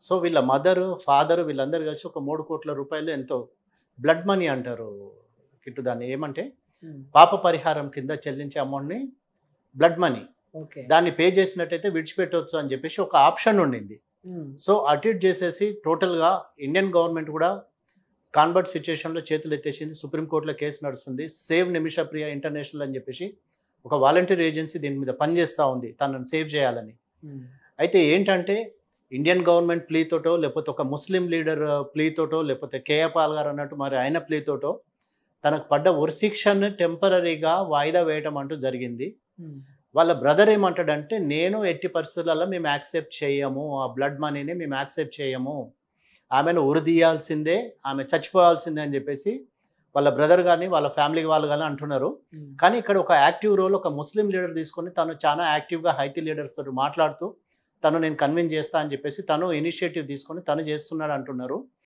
So వీళ్ళ mother, father వీళ్ళందరూ కలిసి ఒక 3 కోట్ల రూపాయలు ఎంతో బ్లడ్ మనీ అంటారు కిట్టు. దాన్ని ఏమంటే పాప పరిహారం కింద చెల్లించే అమౌంట్‌ని బ్లడ్ మనీ. ఓకే. దాన్ని పే చేసినట్టయితే విడిచిపెట్టొచ్చు అని చెప్పేసి ఒక ఆప్షన్ ఉండింది. సో అటు ఇటు చేసేసి టోటల్‌గా ఇండియన్ గవర్నమెంట్ కూడా కాన్వర్ట్ సిట్యుయేషన్‌లో చేతులు ఎత్తేసింది. సుప్రీంకోర్టులో కేసు నడుస్తుంది. సేవ్ నిమిష ప్రియ ఇంటర్నేషనల్ అని చెప్పేసి ఒక వాలంటీర్ ఏజెన్సీ దీని మీద పనిచేస్తూ ఉంది తనను సేవ్ చేయాలని. అయితే ఏంటంటే ఇండియన్ గవర్నమెంట్ ప్లీ తోటో, లేకపోతే ఒక ముస్లిం లీడర్ ప్లీ తోటో, లేకపోతే కేఏ పాల్ గారు అన్నట్టు మరి ఆయన ప్లీ తోటో తనకు పడ్డ ఉరి శిక్షను టెంపరరీగా వాయిదా వేయటం అంటూ జరిగింది. వాళ్ళ బ్రదర్ ఏమంటాడంటే, నేను ఎట్టి పరిస్థితులలో మేము యాక్సెప్ట్ చేయము, ఆ బ్లడ్ మనీని మేము యాక్సెప్ట్ చేయము, ఆమెను ఉరి తీయాల్సిందే, ఆమె చచ్చిపోవాల్సిందే అని చెప్పేసి వాళ్ళ బ్రదర్ కానీ వాళ్ళ ఫ్యామిలీ వాళ్ళు కానీ అంటున్నారు. కానీ ఇక్కడ ఒక యాక్టివ్ రోల్ ఒక ముస్లిం లీడర్ తీసుకొని తను చాలా యాక్టివ్గా హైతీ లీడర్స్ తోటి మాట్లాడుతూ తను నేను కన్విన్స్ చేస్తా అని చెప్పేసి తను ఇనిషియేటివ్ తీసుకొని తను చేస్తున్నాడు అంటున్నారు.